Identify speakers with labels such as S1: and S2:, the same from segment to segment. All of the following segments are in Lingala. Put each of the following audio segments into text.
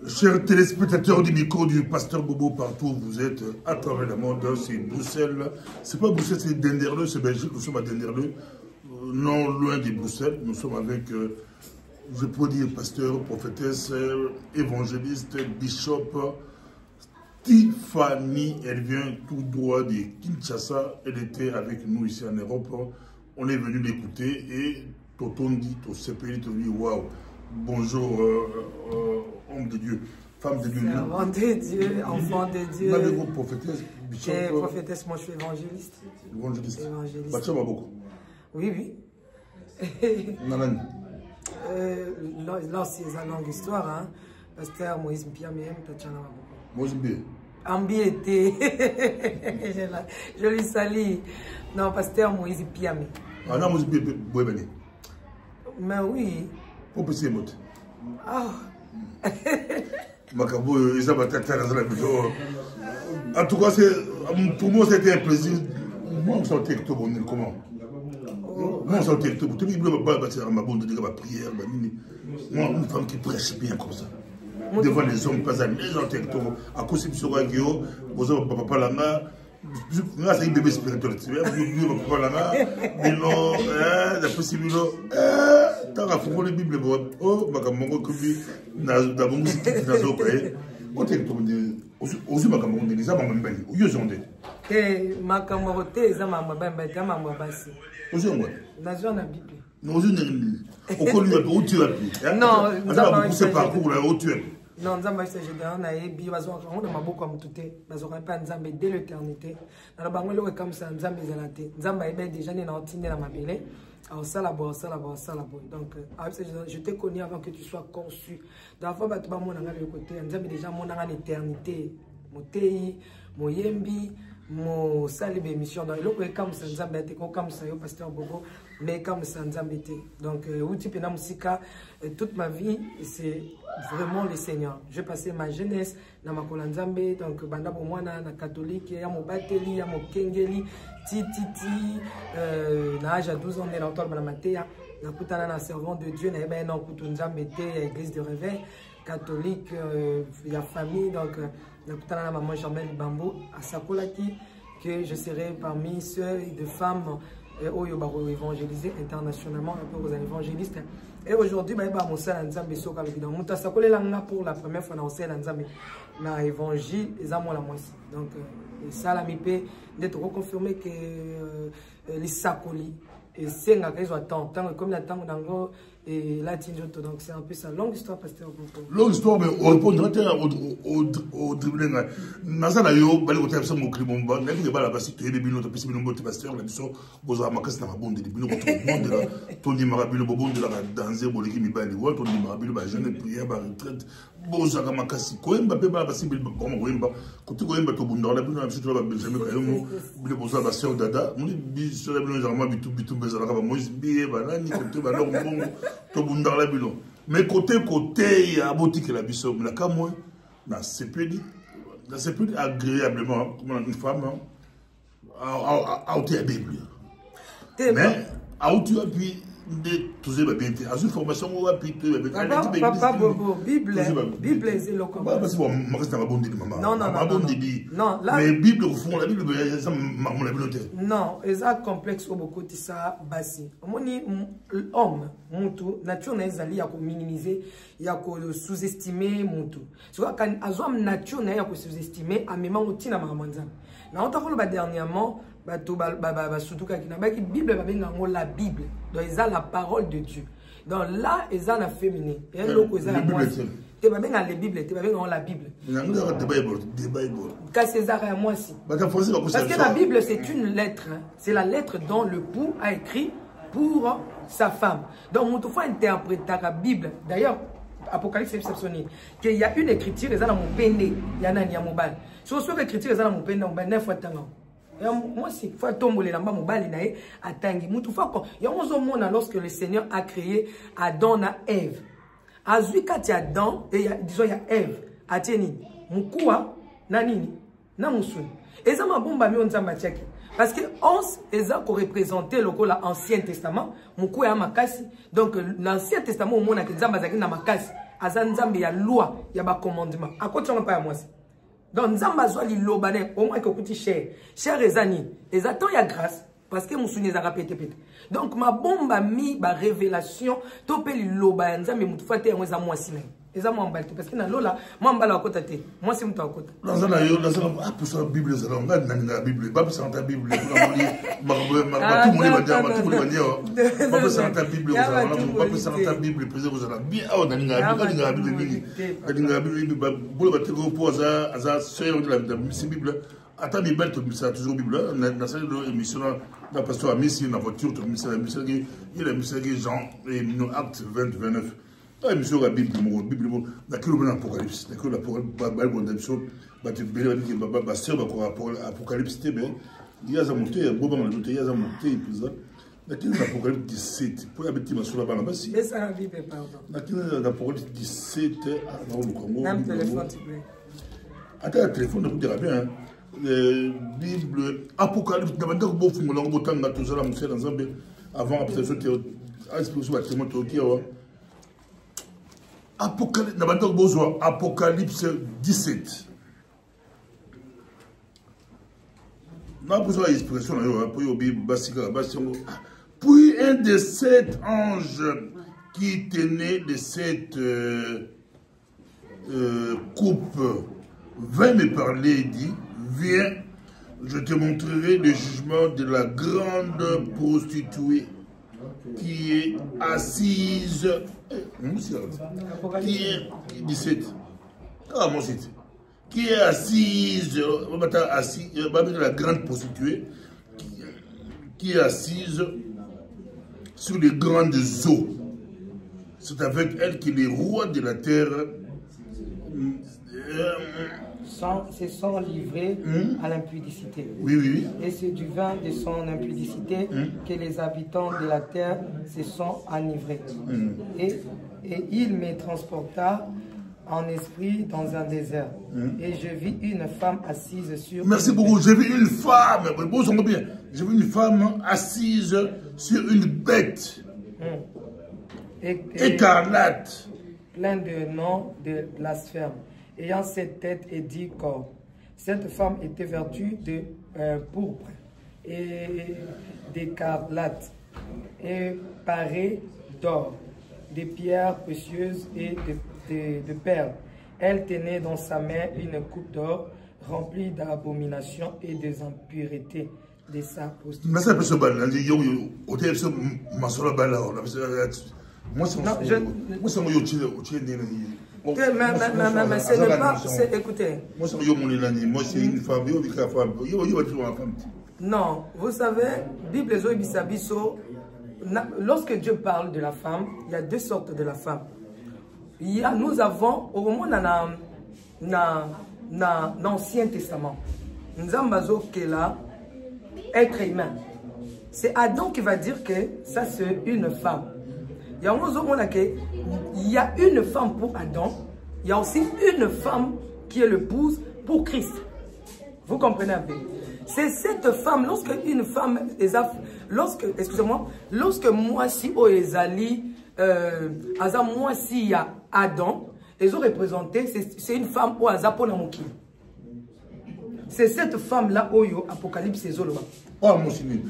S1: Chers téléspectateurs du micro du Pasteur Bobo, partout où vous êtes, à travers le monde, c'est Bruxelles. C'est pas Bruxelles, c'est Denderle, c'est Belgique, nous sommes à Denderle, non loin de Bruxelles. Nous sommes avec, je peux dire, pasteur, prophétesse, évangéliste, bishop, Tiffany. Elle vient tout droit de Kinshasa. Elle était avec nous ici en Europe. On est venu l'écouter et Toton dit, au CPI, tu dit, waouh, bonjour, homme de Dieu, femme de Dieu.
S2: Enfant de Dieu, enfant de Dieu.
S1: Vous prophétesse, bishop.
S2: Prophétesse, moi je suis évangéliste.
S1: Évangéliste.
S2: Évangéliste.
S1: Bah, tu vas beaucoup.
S2: Oui, oui.
S1: Nanan.
S2: Là, c'est une longue histoire. Hein. Pasteur Moïse Mpiamé, Tachana beaucoup.
S1: Moïse Mpiamé.
S2: Ambiété. Je lui salue. Non, pasteur Moïse Mpiamé.
S1: Ah non, Moïse Mpiamé.
S2: Mais oui.
S1: Pour passer les mots.
S2: Ah.
S1: Macabo, ils ont battu la vidéo. En tout cas, pour moi, c'était un plaisir. Moi, je me sentais que tout le monde, comment? Moi, je me sentais que tout le monde. Tout le monde va bâtir ma bonne de la prière. Moi, une femme qui prêche bien comme ça. Devant les hommes, pas à l'aise en tête. À cause de ce radio, vous avez papa langa. Là, c'est un bébé spirituel. Tu vois, vous avez papa langa. Non, la possibilité. Tant à fond les Bibles, oh, Macamongo, Kubi, Nazabon, Nazoka. Quand tu es aux Macamongo, les hommes m'ont dit, où ils ont dit.
S2: Macamongo, les hommes m'ont dit.
S1: Aux hommes,
S2: Nazon la Bible.
S1: Nos unes, au collier, où tu as pu. Non, nous avons poussé parcours là, où tu es.
S2: Non, nous avons essayé de faire un ébi, on a beaucoup comme tout est, nous avons pas Nzambe dès l'éternité. Dans le bango, le comme ça, Nzambe zalate. Nzambe est déjà né dans Tine la mabélé. Alors ça là-bas, ça là-bas, ça là-bas. Donc, je t'ai connu avant que tu sois conçu. Dans la fois, tu vas mon le côté, Nzambe déjà mon éternité. Mon tei, mon yembi, mon salib émission. Donc, le comme ça, Nzambe était comme ça, pasteur Bobo, mais comme ça, Nzambe était. Donc, outil pena musika, toute ma vie, c'est vraiment le Seigneur. J'ai passé ma jeunesse dans ma Nzambe, donc banda pour moi na catholique, ya mo bateli, ya mo kengeli, titi, na âge à 12 ans dans l'automne na matéa, na kutana na servant de Dieu, na ben non kutu Nzambe té église de réveil catholique, ya famille, donc na kutana na maman Jamel Bambou à Sakolaki que je serai parmi ceux de femmes oyo baro évangéliser internationalement un peu aux évangélistes. Et aujourd'hui, je vais faire Nzambe soka le bidon. Muta sakole langa pour la première fois dans le Nzambe na évangile et à moi la moitié. Donc ça la mipé d'être reconfirmé que les sakoli et c'est un cas tant comme la tango dango et la tinjoto. Donc c'est un peu ça longue histoire pasteur.
S1: Longue histoire mais on répond au tribunal. Nazana yo bali ko tabsa mo krimomba na ki bala basi to yebe bino to pesi bino mbote pasteur la biso boza makasi na mabonde bino ko to monde la to ni marabino bobonde la danser boliki mi bali wa to ni marabino ba jeune prière ba retraite boza ka makasi ko emba pe bala basi bil ba mo emba ko to emba to bunda la bino biso to ba jamais ka yo mo bile boza ba sœur dada mo biso la bino jarma bitu bezala ka ba moise bié ba nani ko to ba no mbongo to bunda la bino. Mais côté, il y a boutique la biso, mais là, moi, c'est plus agréablement, comme une femme, à ôter la Bible. Mais, à ôter la Bible, tous les bien, à une formation, on va piquer,
S2: papa, Bobo, Bible, c'est le combat.
S1: C'est bon, je reste dans ma bonne maman.
S2: Non,
S1: mais Bible, au fond, la Bible, ça m'a bibliothèque.
S2: Non, c'est un complexe au beaucoup de ça, bassi. Homme, Moutou, nature n'est pas là pour minimiser, il y a pour sous-estimer Moutou. C'est vrai quand homme nature n'est pas pour sous-estimer, à même temps, on a mamanza. Mais on t'a parlé dernièrement, surtout quand il y a la Bible, la Bible, donc ils ont la parole de Dieu. Donc là, ils ont la féminin. Et là, ils ont la moitié. Tu vas bien la Bible, tu vas bien la Bible. Quand César et moi aussi. Parce que la Bible, c'est une lettre. C'est la lettre dont le pou a écrit pour sa femme. Donc, il faut interpréter la Bible. D'ailleurs, Apocalypse exceptionnel. Qu'il y a une écriture, ils ont mon péné. Il y en a un mobile. Sur cette écriture, ils ont mon péné. Moi, c'est faut tomber dans mon bal nae atangi. Mutu fa ko. Ya mona lorsque le Seigneur a créé Adam et Ève. Azui kati Adam et disons il y a Ève. Ateni. Mukua na nini? Na musun. Eza mabomba mi onzamba tchaki. Parce que 11 eza ko représenter le l'Ancien Testament, Mukua ya makasi. Donc l'Ancien Testament au mona ke nzamba zaki na makasi. aza nzambe ya loi ya ba commandement akotonga pa ya mwasi donc nzambe azwa liloba ne au moins que kuti cher ezani ezato ya grâce parce que musuni ezaka pete donc ma bomba mi ba révélation to pe liloba ya nzambe mutu fate yango eza mwasi na eza mwambala te parce que na lola mwambala akota te mwasi mutu akota
S1: dans un ayo dans un ah pour ça bible ça on a na bible pas pour ça ta bible tout le monde va dire pas pour ça ta bible pas pour ça ta bible président vous allez bien ah on a na bible mingi na bible bolo ba te ko poza aza sœur de la bible attends bible to ça toujours bible na salle de émission la pasteur a mis sur la voiture to mis la mission il a mis Jean et nous acte 20 29. Ah, monsieur, la Bible, d'accord, l'Apocalypse, d'accord, l'Apocalypse, l'Apocalypse, il y a un monté, il y a un monté, il y a un monté, l'Apocalypse 17, pour la petite maçon là-bas, là-bas, si.
S2: Mais ça la Bible, pardon.
S1: L'Apocalypse 17, dans le Congo.
S2: Même téléphone, s'il vous plaît.
S1: Attends, le téléphone, vous direz bien, Bible, Apocalypse, d'abord, vous fumez dans le bouton, tout ça, là, dans un avant, après, je Apocalypse 17. Puis un des 7 anges qui tenait les 7 coupes vint me parler et dit, viens, je te montrerai le jugement de la grande prostituée qui est assise, qui est 17, qui est assise, la grande prostituée, qui est assise sur les grandes eaux. C'est avec elle que les rois de la terre
S2: se sont livrés à l'impudicité.
S1: Oui, oui.
S2: Et c'est du vin de son impudicité que les habitants de la terre se sont enivrés. Et il me transporta en esprit dans un désert. Et je vis une femme assise sur...
S1: Merci beaucoup. J'ai vu une femme, j'ai vu une femme assise sur une bête écarlate.
S2: Plein de noms de blasphème, ayant cette tête et 10 corps. Cette femme était vêtue de pourpre et d'écarlate, et parée d'or, de pierres précieuses et de perles. Elle tenait dans sa main une coupe d'or remplie d'abominations et des impuretés de sa prostitution. Mais ce n'est pas... Écoutez. Non, vous savez, Bible lorsque Dieu parle de la femme, il y a deux sortes de la femme. Nous avons, au moment dans l'Ancien Testament, nous avons être humain. C'est Adam qui va dire que ça c'est une femme. Il y a une femme pour Adam, il y a aussi une femme qui est l'épouse pour Christ. Vous comprenez un peu? C'est cette femme, lorsque une femme, excusez-moi, lorsque moi si au Ezali, moi si il y a Adam, ils ont représenté, c'est une femme au Azaponamoki. C'est cette femme-là, Oyo, Apocalypse et Zoloba.
S1: Oh, mon Seigneur.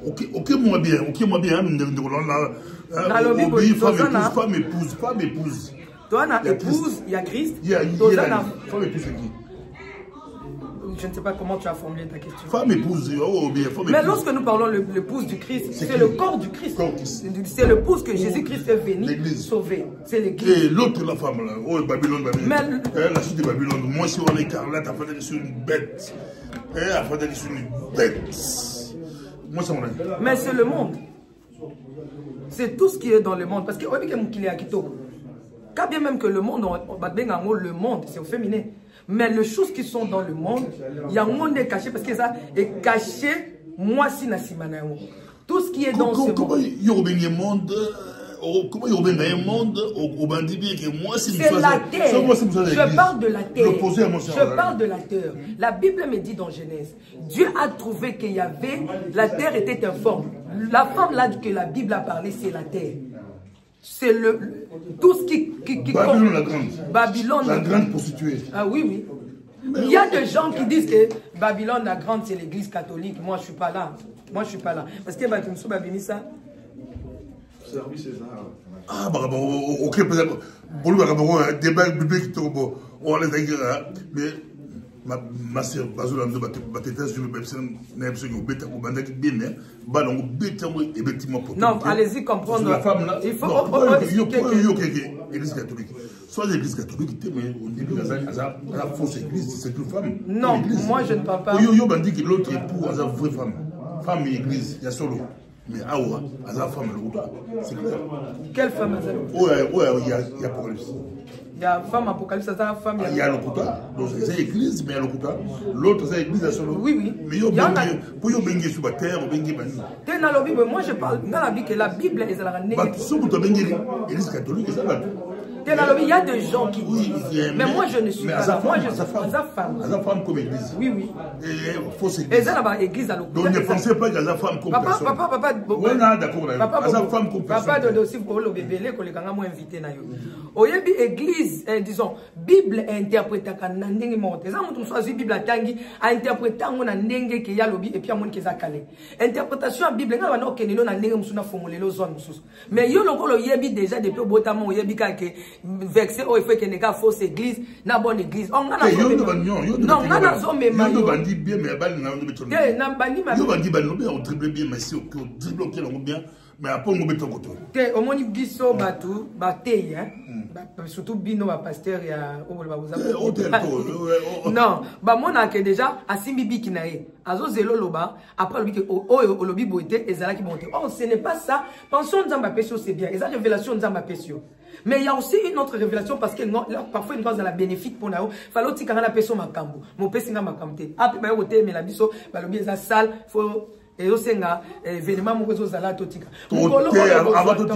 S1: Ok, moi bien. Femme épouse.
S2: Toi, on a épouse, il y a Christ.
S1: Il y a femme épouse qui?
S2: Je ne sais pas comment tu as formulé ta question.
S1: Femme épouse,
S2: mais lorsque nous parlons de l'épouse du Christ, c'est le corps du Christ. C'est l'épouse que Jésus-Christ est venu sauver. C'est l'église.
S1: Et l'autre, la femme, là, oh, Babylone. La suite de Babylone, moi, si on est écarlate, afin d'aller sur une bête. Afin d'aller sur une bête. Moi, ça,
S2: mais c'est le monde. C'est tout ce qui est dans le monde. Parce que, qu'il est à Quito. Quand bien même que le monde, le monde, c'est au féminin. Mais les choses qui sont dans le monde, il y a un monde caché parce que ça est caché, moi si nasimanayo. Tout ce qui est dans ce monde.
S1: Comment il y a un monde? Comment il y a un monde au bandit que moi si
S2: c'est la terre. Je parle de la terre. Je parle de la terre. La Bible me dit dans Genèse, Dieu a trouvé qu'il y avait, la terre était informe. La femme là que la Bible a parlé, c'est la terre. C'est tout ce qui
S1: Babylone la grande.
S2: Babylone.
S1: La grande prostituée.
S2: Ah oui, oui. Il y a des gens qui disent que Babylone la grande, c'est l'église catholique. Moi, je ne suis pas là. Moi, je ne suis pas là. Parce que Batumso Babini, ça.
S3: Service César.
S1: Ah, bah, ok, peut-être. Pour lui, débat biblique, on va les dire, mais ma sœur, Bazoula, je
S2: non, allez-y comprendre.
S1: La femme là,
S2: il faut
S1: l'église catholique. Soit l'église catholique, mais on dit que la fausse église, c'est une femme.
S2: Non, moi je ne parle pas.
S1: Yo dit que l'autre époux a une vraie femme. Femme et église, il y a solo. Mais Awa, elle a une femme, c'est clair.
S2: Quelle femme a-t-elle?
S1: Oui, il y a Apocalypse.
S2: Il y a femme Apocalypse, ça a femme.
S1: Il y a le Kouta, donc c'est l'église, mais il y a le Kouta. L'autre, c'est l'église, il y a solo.
S2: Oui, oui.
S1: Mais pour yo bengi sur la terre, bengi bani.
S2: Dans la Bible, moi je parle dans la Bible que la Bible est la négative.
S1: Si vous avez l'église catholique, c'est ça.
S2: Il y a des gens qui disent.
S1: Oui,
S2: mais moi je ne suis pas là. Moi je suis
S1: sa femme comme église.
S2: Oui, oui.
S1: Et fausse église.
S2: Et ça là-bas, église à l'autre.
S1: Donc ne pensez pas qu'elle a femme comme personne.
S2: Papa.
S1: Oui, d'accord. Elle a femme comme personne.
S2: Papa de aussi pour le bébé, que les gens m'ont invité na yo. Oyebi église, disons, Bible interpréta kana ndenge monte. Ça montre choisi Bible tangi a interpréter ngona ndenge ke ya lobi et puis amon ke za kale. Interprétation à Bible ngaba no kenelo na ndenge musuna formulelo zone mususu. Mais yo lokolo yebi déjà depuis botamo yebi ka ke vexé o il faut que ne ka fausse église na bonne église. On ngana non ngana zo me ma yo
S1: bandi bien mais bali na no beton.
S2: Na bandi ma
S1: yo bandi bali bien on dribble bien mais si on dribble ok on bien mais après on beton koto.
S2: Te omoni biso batu batei hein. Surtout bino ba pasteur ya non ba mona que déjà asimbi biki na ye azo zelo loba après lobi que o lobi boité ezala ki monter. Oh ce n'est pas ça. Pensons Nzamba Pesio c'est bien. Eza révélation Nzamba Pesio. Mais il y a aussi une autre révélation parce que parfois une chose à la bénéfique pour nous. Fallait que la personne makambo. Mon père singa makamte. Après ba yote mais la biso ba lobi eza sale faut et au senga événement mo ko zala totika.
S1: Avant tout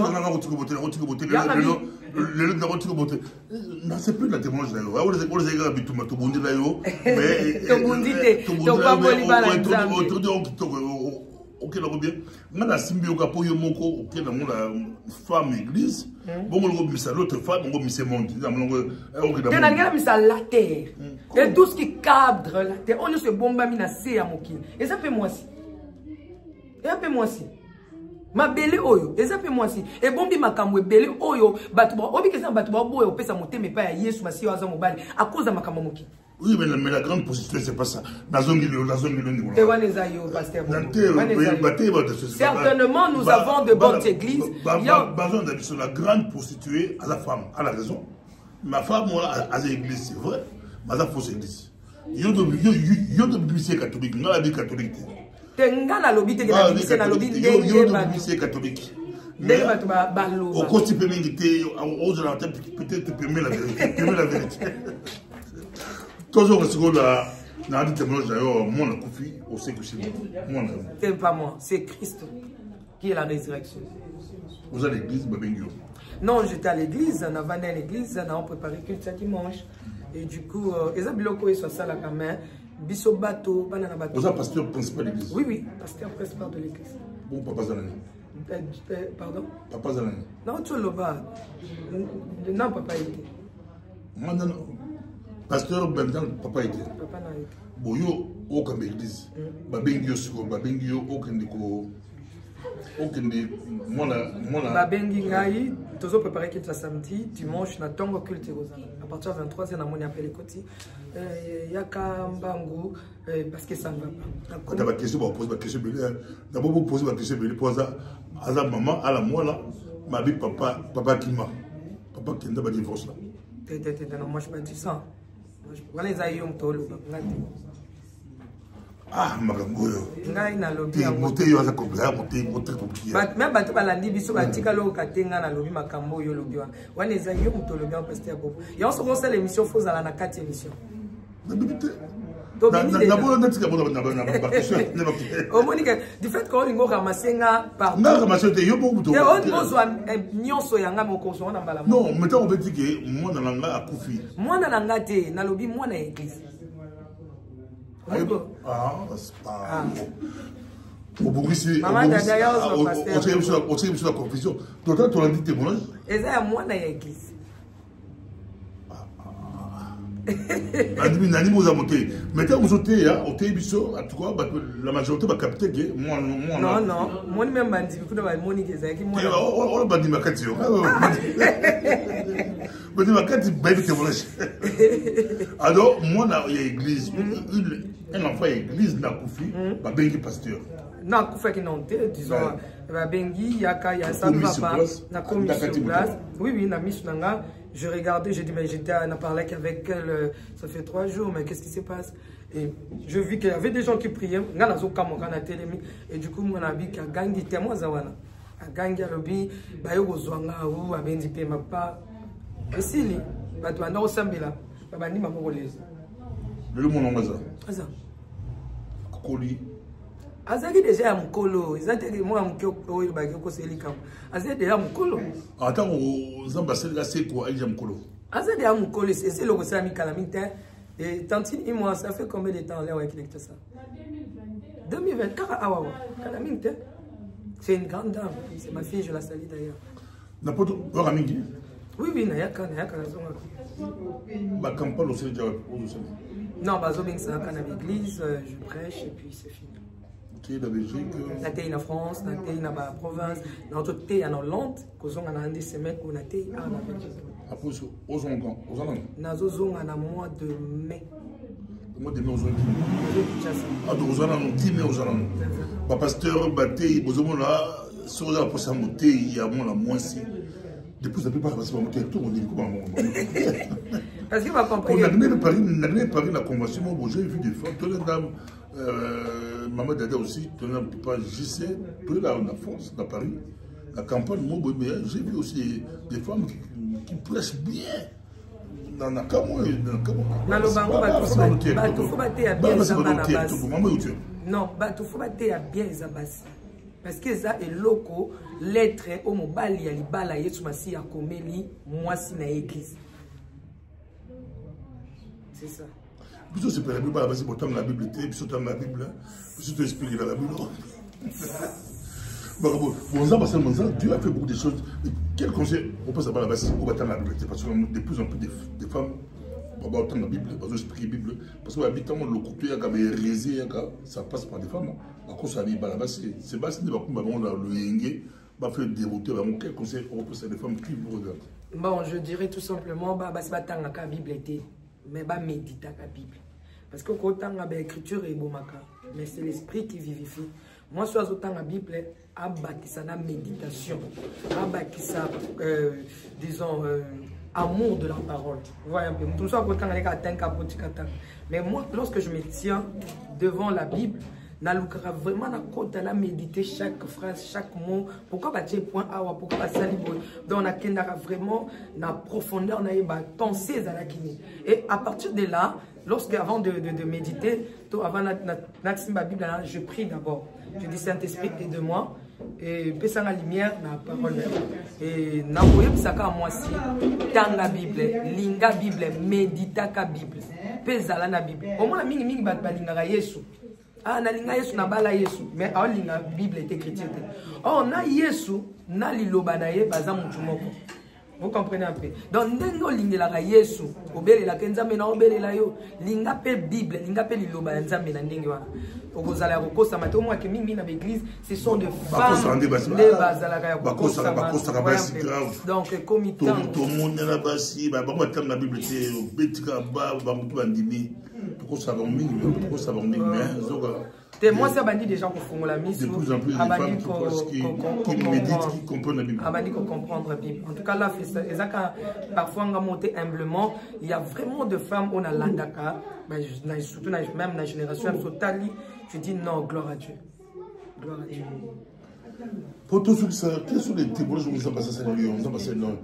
S1: non, c'est plus de la témoignage d'ailleurs. On les a dit tout le monde d'ailleurs. Mais ok, là, bien. On a simbi au capot yomoko, ok, là, on a femme église. Bon, on a mis ça l'autre femme, on a mis ce monde. On
S2: a mis ça la terre. Et tout ce qui cadre la terre, on a ce bomba mina c'est à moki. Et ça fait moi aussi. Et ça fait moi aussi. Ma belle oyo, et ça fait moi aussi. Et bombi makamwe belle oyo, batuba, obi kesa batuba boyo, pesa moté mais pas à Yesu, ma si waza mobile, à cause de makamoki.
S1: Oui, mais la grande prostituée, c'est pas ça. La zone de
S2: certainement, nous avons de bonnes églises.
S1: La grande prostituée a la femme, a la raison. Ma femme, moi, a l'église, c'est vrai. Mais elle a fausse église. Il y a de l'Église catholique, non la vie catholique.
S2: Tengana lobby, tengana lobby,
S1: catholique. Mais au constipé, peut-être tu peux mettre la vérité. Toujours parce que dans le témoignage d'ailleurs, moi, on sait que c'est moi.
S2: C'est pas moi, c'est Christ qui est la résurrection.
S1: Vous êtes à l'église, Babengio?
S2: Non, j'étais à l'église, on a venu à l'église, on a préparé culte ce dimanche. Et du coup, ils ont bloqué sur ça la caméra. Bisso bateau, banana bateau.
S1: Vous êtes pasteur principal de l'église?
S2: Oui, oui, pasteur principal de l'église.
S1: Bon, Papa Zalani.
S2: Pardon?
S1: Papa Zalani.
S2: Non, tu le bas. Non, papa était.
S1: Non, non, non. Pasteur Benjamin, papa était.
S2: Papa n'a été.
S1: Bon, yo, aucun église. Babengio, Babengio, aucun déco.
S2: Babengi ngai, toujours préparé qu'il samedi, dimanche, na tongo culte à partir de 23h, on a appelé Koti. Yaka Mbangu, parce que ça ne va pas.
S1: Quand tu as ma question, on pose ma question. D'abord, vous posez ma question, pour ça, à la maman, à la moi là, ma vie, papa qui m'a. Papa qui n'a pas de divorce là.
S2: Non, moi je ne pas dire ça. Voilà les aïeux, on
S1: ah, Magamboyo.
S2: Ngai na lobby
S1: ya moté yo za komplika, moté compliqué.
S2: Même bato balandi biso batika lo katenga na lobby makambo yo lobby wana. Wana eza yo muto lobby en pasteur Bobo. Ya on se conseille l'émission faut za na 4 émissions.
S1: D'habitude.
S2: D'abord du fait qu'on lingo ramasenga par
S1: na ramasser te yo beaucoup to.
S2: Et on bozwa nyonso yanga mokoso na mbala.
S1: Non, mais on veut dire que moi na langa akufi.
S2: Moi na langa te na lobby moi na église.
S1: Ah, c'est pas. Au Bourg-Ici,
S2: Maman Dada,
S1: au la confusion. Toi, tu as dit témoignage.
S2: Et ça, moi, dans l'église.
S1: Nani vous a monté. Maintenant, vous êtes là, au Tébiso, en tout cas, la majorité va capter que moi,
S2: non, non, moi, même bandi, il faut que je monique ça.
S1: On va bandi ma carte. Bandi ma carte, il va être témoignage. Alors, moi, il y a l'église. Un enfant à l'église, n'a pas fait, va bien pasteur.
S2: Non, Koufa qui n'ont été, disons, Bengi, Yaka, ça ne va pas. Na commis sur place. Oui, oui, na mis nanga. Je regardais, j'ai dit, mais j'étais à parler qu'avec elle, ça fait 3 jours, mais qu'est-ce qui se passe? Et je vis qu'il y avait des gens qui priaient, et du coup, mon ami qui a gagné des témoins, a gagné à l'objet, Bayo Zouanga, ou à Bendi Pemapa. Et si, tu as un Sambila, tu as un Mamorolese.
S1: Le monde en
S2: Aza.
S1: Koli.
S2: Azaki déjà mukolo, ezate moi mukolo oyo bakiko selika. Azaki déjà mukolo.
S1: Attends, aux ambassades là c'est quoi déjà mukolo?
S2: Azaki déjà mukolo, c'est le conseil amical aminte. Et tantine et moi ça fait combien de temps là avec ça? 2024 ah ouais. Calaminte. C'est une grande dame, c'est ma fille, je la salue d'ailleurs.
S1: N'importe où Ramingi.
S2: Oui oui, nayaka zonga.
S1: Ba campagne aussi déjà.
S2: Non, bah zobing ça à l'église, je prêche et puis c'est fini.
S1: La Belgique,
S2: la thé en France, la thé en province, notre thé en Hollande, qu'on a un des semaines qu'on a thé en Belgique.
S1: Après, aux Zongan, aux Allemands.
S2: Nous avons un mois de mai.
S1: Le mois de mai aux Allemands. Ah, aux Allemands, 10 mai aux Allemands. Le pasteur, Baté, vous avez là, sur la possibilité, il y a moins si. Depuis, ça ne peut pas passer par mon territoire, on dit comment.
S2: Parce qu'il va comprendre.
S1: On a donné Paris la convention, j'ai vu des femmes, toutes les dames. Maman Dada aussi, tu n'as pas JC, tu es là en France, à Paris, la campagne, j'ai vu aussi des femmes qui prêchent bien. Dans le Cameroun,
S2: dans le Bango, il faut battre à bien non, il faut battre à bien Zabassi. Parce que ça est loco, l'être au mobile, il y a les balles, il y a Komeli, moi, si na église. C'est ça.
S1: Plutôt c'est pour la Bible, parce que la Bible, plutôt la Bible, plutôt expliquer la Bible. Bon, Dieu a fait beaucoup de choses. Quel conseil on peut savoir là-bas pour attendre la Bible? Parce que de plus en plus de femmes vont attendre la Bible, vont expliquer la Bible. Parce que l'habitant, le couple, ça passe par des femmes. À cause de la Bible, là-bas, c'est pas si nous avons le yengue, va faire dérouter. Quel conseil on peut savoir des femmes qui vous regardent?
S2: Bon, je dirais tout simplement, c'est pas tant que la Bible était. Mais bah méditer la Bible. Parce que quand on a l'écriture et mais c'est l'esprit qui vivifie. Moi, je suis autant la Bible, à bâtir la méditation, à bâtir disons, amour de la parole. Vous voyez un peu. Tout ça, mais moi, lorsque je me tiens devant la Bible, je vraiment à méditer chaque phrase, chaque mot. Pourquoi tu point awa, pourquoi tu donc on a vraiment la profondeur, penser à la kini. Et à partir de là, avant de méditer, avant la Bible, je prie d'abord. Je dis Saint-Esprit, aide-moi. Et pesa la lumière na parole et na voyez ça ka moi si dans la Bible linga Bible médita ka Bible pesa la na Bible au moins mingi bat balinga Yesu. Ah, na linga Yesu na bala Yesu, mais a linga Bible est écrite. Oh, na Yesu na liloba na ye baza mutu moko. Vous comprenez un peu. Donc ndengo lingela Yesu, obele la kenza mena obele la yo, linga pe Bible, linga pe liloba nzambe na ndenge wana. Okozala kokosa mato moi ke mingi na l'église, ce sont de femmes de bazala ya kokosa. Donc comme tout le monde
S1: na basi, ba ba tam na Bible te betika ba ba mutu bandimi. Pourquoi ça va en mine, pourquoi ça va en mine, mais
S2: moi, ça bandit des gens qui font la mise.
S1: De plus en plus de femmes qui méditent, qui comprennent la Bible.
S2: Abandi qui comprendre la Bible. En tout cas, là, parfois, on a monté humblement. Il y a vraiment de femmes, on a l'andaka, surtout même dans la génération, je dis non, gloire à Dieu. Gloire à Dieu.
S1: Pour tous ceux qui savent, quels sont les témoignages que vous avez passé à Lyon, vous avez passé dans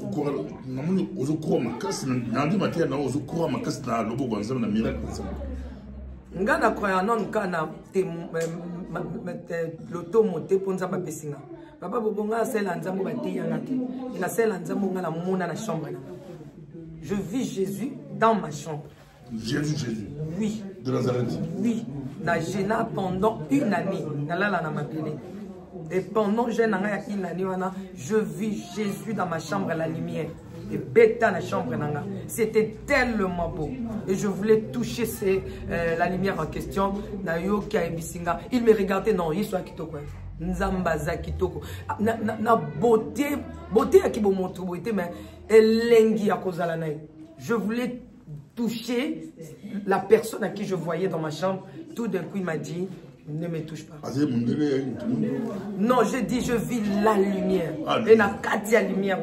S1: aux cours makas nandi matia na aux cours makas na lobo gonzalo na miracle
S2: ngana croyant non kana loto moté ponza ba pesinga baba bobonga sela nzambo batia ngate ina sela nzambo ngana mona na chambre. Je vis Jésus dans ma chambre.
S1: Jésus.
S2: Oui.
S1: De Nazareth.
S2: Oui. Na gêna pendant une année. Nalala na mapele. Et pendant une année, je vis Jésus dans ma chambre à la lumière. Et bêta dans la chambre. C'était tellement beau. Et je voulais toucher la lumière en question. Il me regardait, non, il soit kitoko. Nzambaza kitoko. Na beauté à qui montre beauté, mais elengi à cause de la naï. Je voulais toucher la personne à qui je voyais dans ma chambre. Tout d'un coup, il m'a dit, ne me touche pas. Non, je dis, je vis la lumière. Et na katia lumière,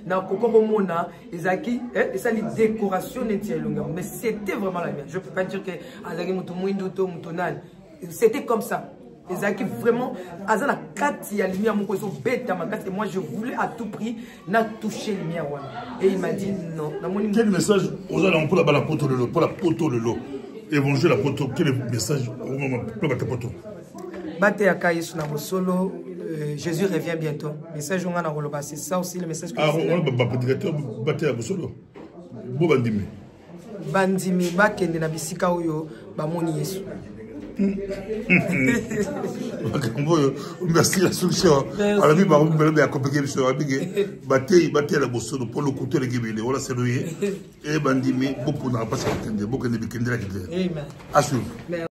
S2: na kokoromona, ezaki, et ça les décorations n'étaient longues. Mais c'était vraiment la lumière. Je ne peux pas dire que azaki mutumunduto mutonal. C'était comme ça. Ezaki vraiment, azana katia lumière, mon koso bêta ma et moi je voulais à tout prix na toucher lumière. Et il m'a dit non.
S1: Quel message aux allons pour la poto de l'eau, pour la poto de l'eau? Évangile la poto, quel est le message pour la poto?
S2: Bate Aka Yesu na solo, Jésus revient bientôt. Message on a na c'est ça aussi le message que
S1: on va prédicateur Bate à solo. Bo bandimi.
S2: Bandimi bakende na bisika oyo ba moni Yesu.
S1: Merci la solution. Alors oui, on va compliquer sur Abigé. Bate la bossolo pour le couteau de Gébélé. Voilà, c'est lui. Et bandimi beaucoup n'a pas s'entendre. Beaucoup de bikindra qui.
S2: Amen.
S1: Assure.